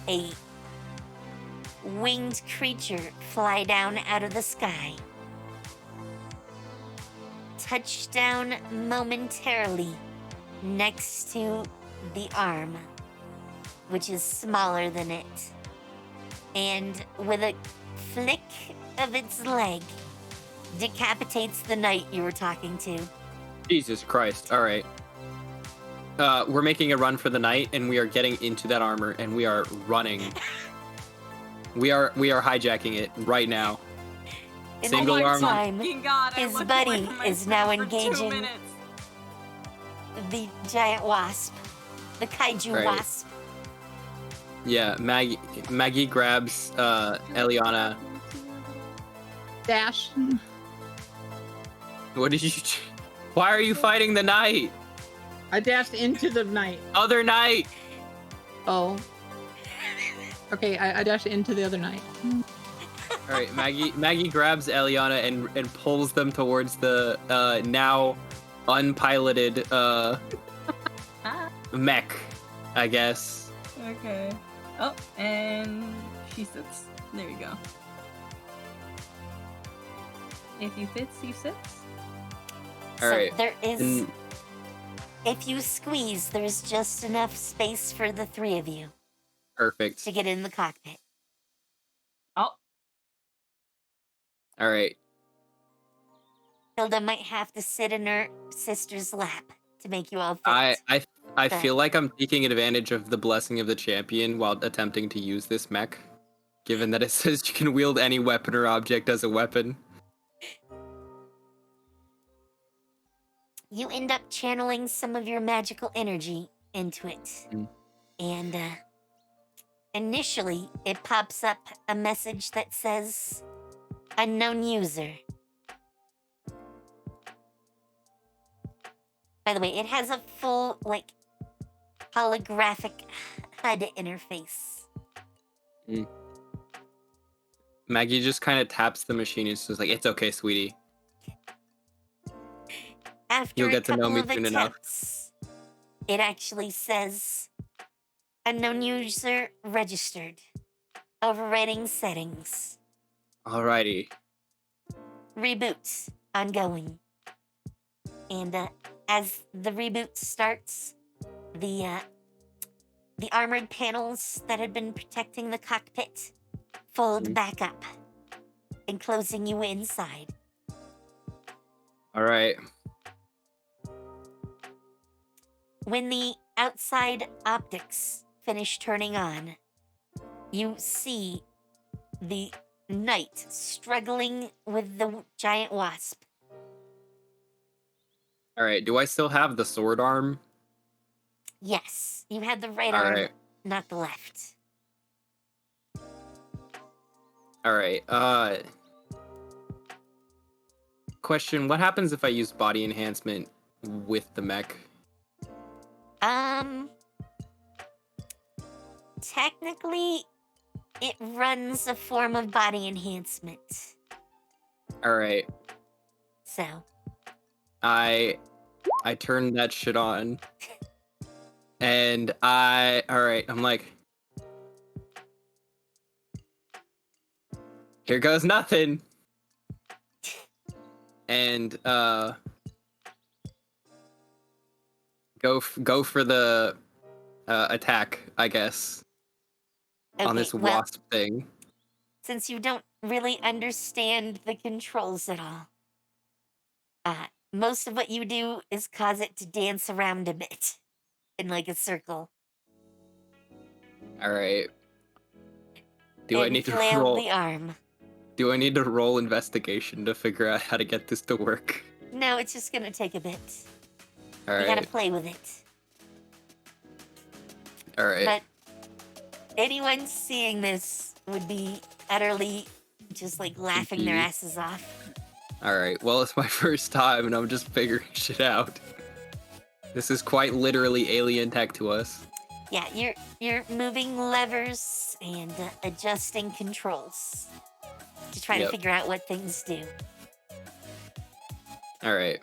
a winged creature fly down out of the sky. Touch down momentarily next to the arm, which is smaller than it. And with a flick of its leg, decapitates the knight you were talking to. Jesus Christ, alright. We're making a run for the night, and we are getting into that armor, and we are running. we are hijacking it right now. In Single the arm. meantime, God, his buddy is now engaging the giant wasp, the kaiju Right. wasp. Yeah, Maggie grabs Eliana. Dash. What did you? Why are you fighting the knight? I dashed into the night. Other knight. Oh. Okay, I dash into the other knight. All right, Maggie grabs Eliana and pulls them towards the now unpiloted mech, I guess. Okay. Oh, and she sits. There you go. If you fits, you sits. So Alright, there is. and- If you squeeze, there's just enough space for the three of you Perfect. to get in the cockpit. Oh, All right. Hilda might have to sit in her sister's lap to make you all fit. I But- feel like I'm taking advantage of the blessing of the champion while attempting to use this mech, given that it says you can wield any weapon or object as a weapon. You end up channeling some of your magical energy into it. Mm. And initially, it pops up a message that says, unknown user. By the way, it has a full, like, holographic HUD interface. Maggie just kind of taps the machine and says, like, it's okay, sweetie. After You'll a get to know couple me of soon enough. attempts, it actually says, unknown user registered. Overriding settings. Alrighty. Reboot ongoing. And as the reboot starts, the armored panels that had been protecting the cockpit fold Mhm. back up, enclosing you inside. Alright. When the outside optics finish turning on, you see the knight struggling with the giant wasp. Alright, do I still have the sword arm? Yes, you had the right arm, Alright. not the left. Alright, question, what happens if I use body enhancement with the mech? Technically, it runs a form of body enhancement. Alright, So, I turned that shit on. And alright, I'm like, here goes nothing. And go for the attack, I guess, on okay, this well, wasp thing. since you don't really understand the controls at all, most of what you do is cause it to dance around a bit in like a circle. Alright. Do I and need to flail roll? the arm. Do I need to roll investigation to figure out how to get this to work? No, it's just gonna take a bit. You Alright. gotta play with it. Alright. But anyone seeing this would be utterly just like laughing their Confused. asses off. Alright, well, it's my first time and I'm just figuring shit out. This is quite literally alien tech to us. Yeah, you're moving levers and adjusting controls to try to Yep. figure out what things do. Alright.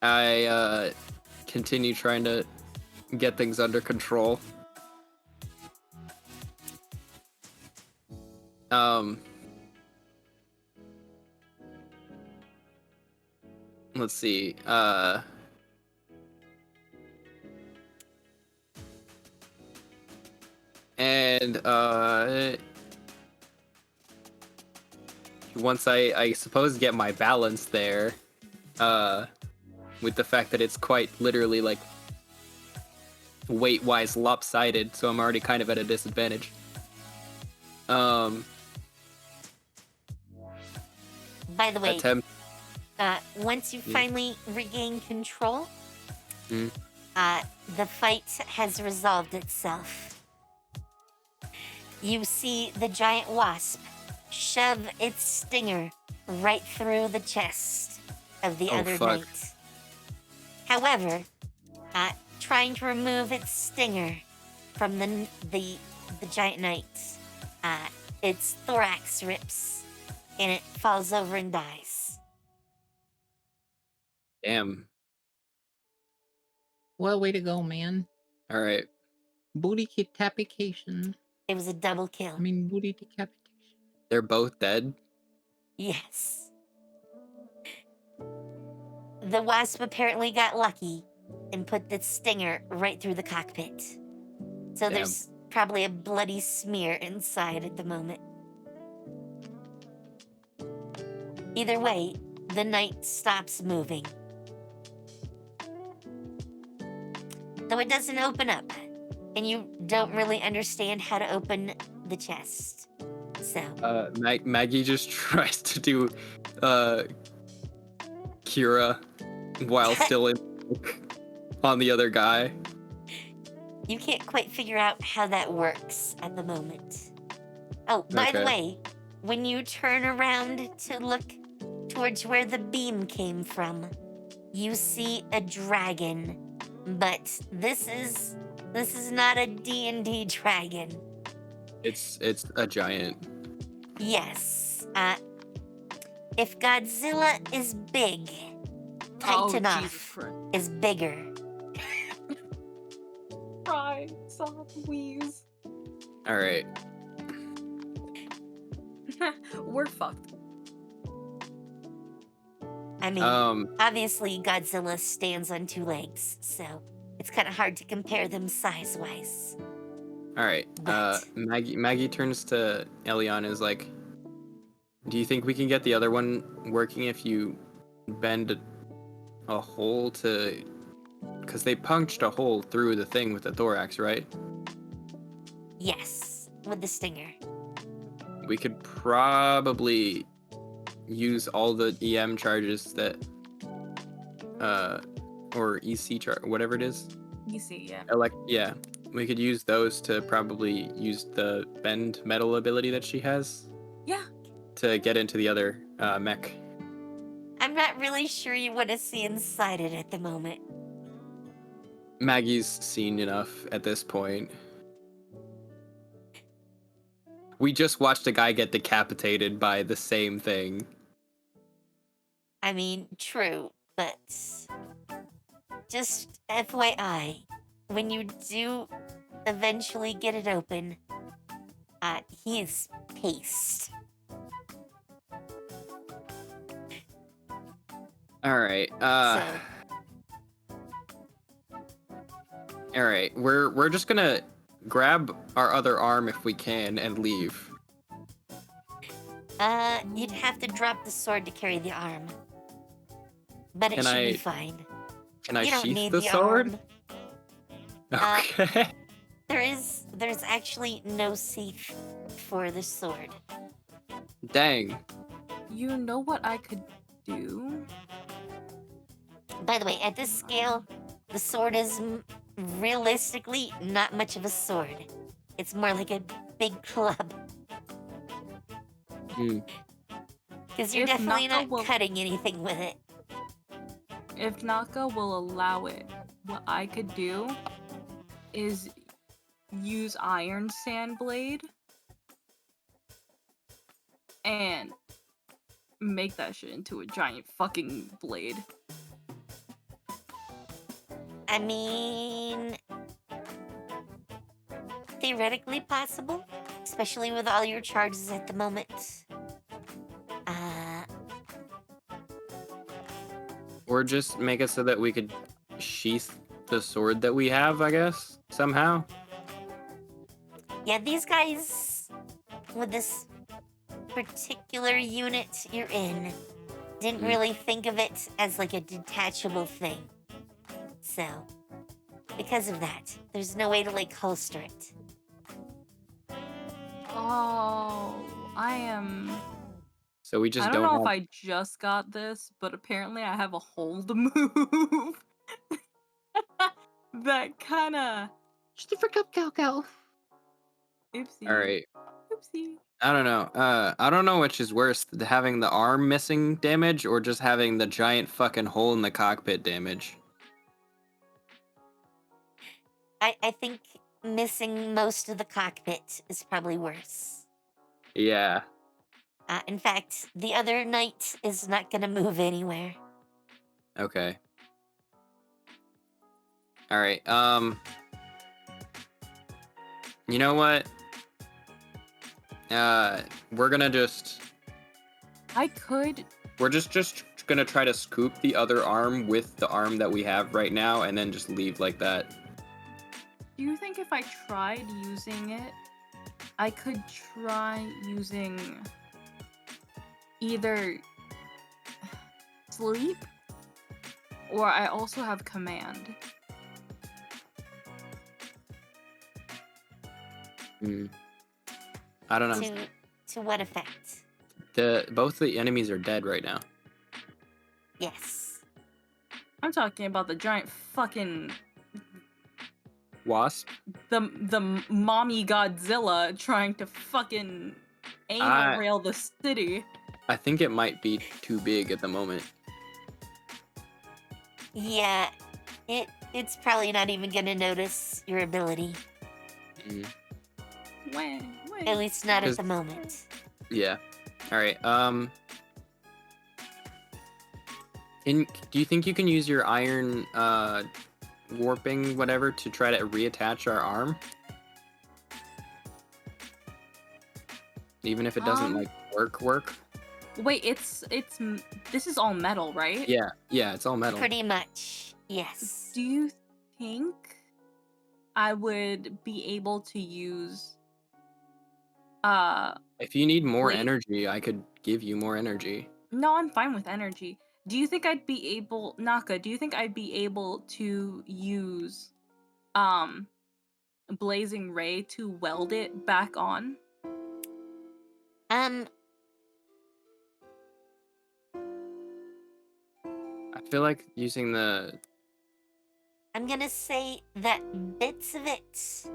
I continue trying to get things under control. Let's see. And once I suppose get my balance there, with the fact that it's quite literally like weight-wise lopsided, so I'm already kind of at a disadvantage. By the way, Attempt. once you Yeah. finally regain control, Mhm. the fight has resolved itself. You see the giant wasp shove its stinger right through the chest of the Oh, other fuck. knight. However, trying to remove its stinger from the giant knight, its thorax rips, and it falls over and dies. Damn. Well, way to go, man. All right. Booty decapitation. It was a double kill. I mean, booty decapitation. They're both dead. Yes. The wasp apparently got lucky and put the stinger right through the cockpit. So Damn. there's probably a bloody smear inside at the moment. Either way, the knight stops moving. Though it doesn't open up, and you don't really understand how to open the chest. So, Maggie just tries to do Kira while still in on the other guy. you can't quite figure out how that works at the moment. Oh, by the Okay. way, when you turn around to look towards where the beam came from, you see a dragon. But this is not a D&D dragon. It's a giant. Yes. If Godzilla is big, Oh, Jesus Titanoff Christ. is bigger. Cry, sob, wheeze. All right. We're fucked. I mean, Um. obviously Godzilla stands on two legs, so it's kind of hard to compare them size-wise. All right. But- Maggie turns to Elion and is like, "Do you think we can get the other one working if you bend a hole to? Because they punched a hole through the thing with the thorax, right? Yes, with the stinger. We could probably use all the EM charges that, or EC whatever it is. You see, yeah. Yeah, we could use those to probably use the bend metal ability that she has Yeah. to get into the other mech. I'm not really sure you want to see inside it at the moment. Maggie's seen enough at this point. We just watched a guy get decapitated by the same thing. I mean, true, but just FYI, when you do eventually get it open, he is paced. All right. So- All right. We're just gonna grab our other arm if we can and leave. You'd have to drop the sword to carry the arm. But it Can should I be fine. Can I You don't sheath need the sword? arm. Okay. There's actually no sheath for the sword. Dang. You know what I could do? By the way, at this scale, the sword is realistically not much of a sword. It's more like a big club. Hmm. Because you're If definitely Naka not will- cutting anything with it. If Naka will allow it, what I could do is use Iron Sand Blade and make that shit into a giant fucking blade. I mean, theoretically possible, especially with all your charges at the moment. Or just make it so that we could sheath the sword that we have, I guess, somehow. Yeah, these guys with this particular unit you're in didn't really think of it as like a detachable thing. So, because of that, there's no way to like holster it. Oh, I am. So we just I don't know have... if I just got this, but apparently I have a hold move that kind of. Just a frick up, Calcal. Oopsie. All right. Oopsie. I don't know. I don't know which is worse, having the arm missing damage or just having the giant fucking hole in the cockpit damage. I think missing most of the cockpit is probably worse. Yeah. In fact, the other knight is not gonna move anywhere. Okay. All right. You know what? We're gonna just we're just gonna try to scoop the other arm with the arm that we have right now, and then just leave like that. Do you think if I tried using it, I could try using either sleep or I also have command? I don't know. To what effect? Both the enemies are dead right now. Yes. I'm talking about the giant fucking Wasp? the mommy Godzilla trying to fucking anal rail the city. I think it might be too big at the moment. Yeah, it's probably not even gonna notice your ability. At least not at the moment. Yeah. All right. Do you think you can use your iron warping whatever to try to reattach our arm? Even if it doesn't like work? Wait, this is all metal, right? Yeah, it's all metal. Pretty much, yes. Do you think I would be able to use if you need more Wait. energy, I could give you more energy. No, I'm fine with energy. Do you think I'd be able, Naka, do you think I'd be able to use Blazing Ray to weld it back on? I feel like using the... I'm gonna say that bits of it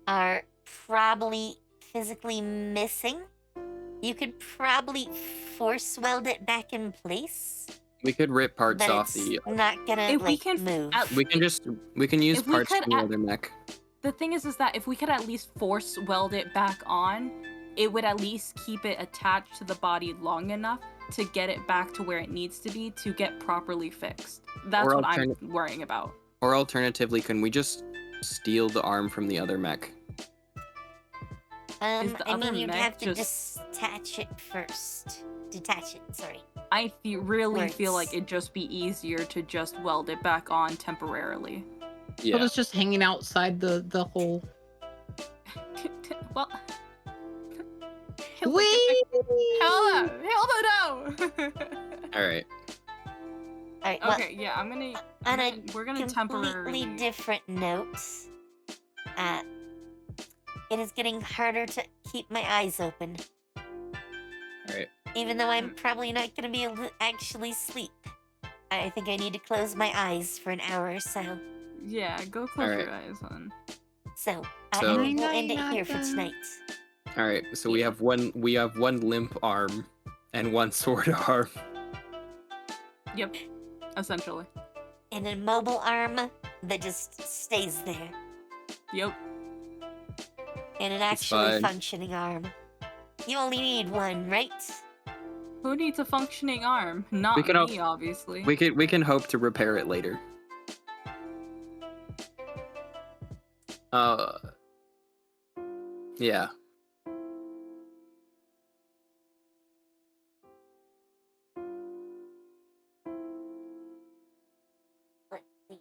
are probably physically missing. You could probably force weld it back in place. We could rip parts but off it's the... not gonna If we like can move. We can use If we parts could from the other mech. The thing is that if we could at least force weld it back on, it would at least keep it attached to the body long enough to get it back to where it needs to be to get properly fixed. That's what I'm worrying about. Or alternatively, can we just steal the arm from the other mech? Is the I other mean, you'd mech have to just- detach it first. Detach it, sorry. I really feel Words. like it'd just be easier to just weld it back on temporarily. Yeah. Well, it's just hanging outside the hole. Well, Whee! hell no! All right. Alright, well, Okay, yeah, we're gonna completely temporarily. different note. It is getting harder to keep my eyes open. All right. Even though I'm probably not going to be able to actually sleep. I think I need to close my eyes for an hour or so. Yeah, go close Alright. your eyes, hon. So, So- I think we'll end it here for tonight. All right. So we have one limp arm and one sword arm. Yep, essentially. And a mobile arm that just stays there. Yep. And an It's actually fine. functioning arm. You only need one, right? Who needs a functioning arm? Not We can me, obviously. We can hope to repair it later. Yeah. Let's see.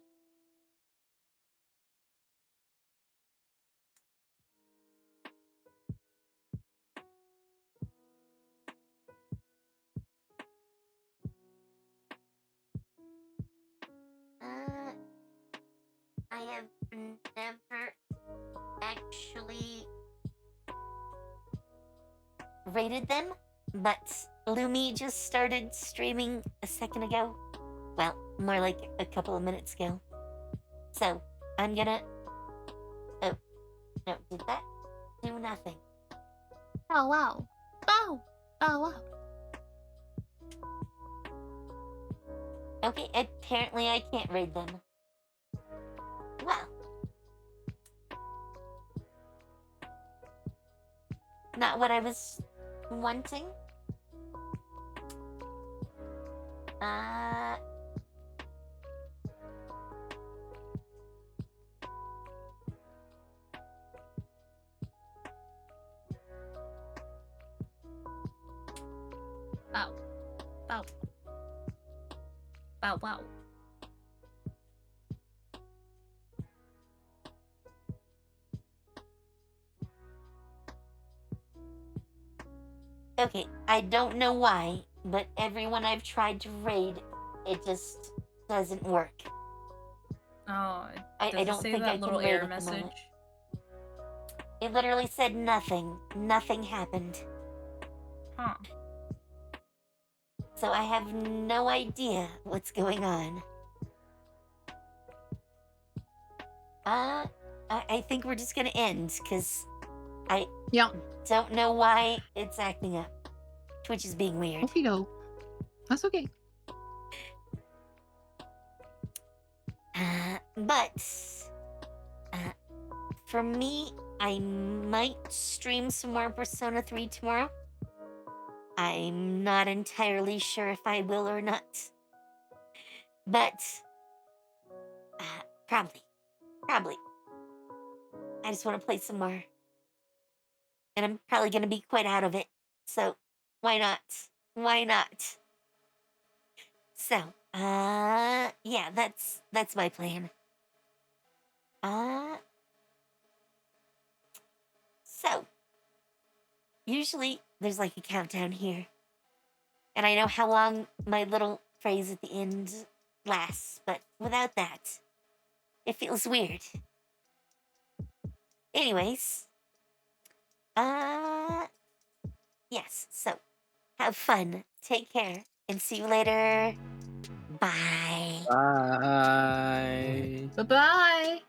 I have never actually rated them, but Lumi just started streaming a second ago. Well, more like a couple of minutes ago. So, I'm gonna... Oh, no, did that do nothing? Oh, wow. Oh, wow. Okay, apparently I can't raid them. Well, not what I was wanting. Wow. Wow. Wow, wow. Okay, I don't know why, but everyone I've tried to raid, it just doesn't work. Oh, I does it don't say think I that can little raid error at the message? moment. It literally said nothing. Nothing happened. Huh. So I have no idea what's going on. I think we're just gonna end, because I Yeah. don't know why it's acting up. Twitch is being weird. Okay, go. That's okay. But for me, I might stream some more Persona 3 tomorrow. I'm not entirely sure if I will or not. But probably. I just want to play some more. And I'm probably going to be quite out of it. So, why not? Why not? So, yeah, that's my plan. So, usually there's like a countdown here. And I know how long my little phrase at the end lasts, but without that, it feels weird. Anyways, yes, so have fun, take care, and see you later. Bye. Bye. Bye-bye.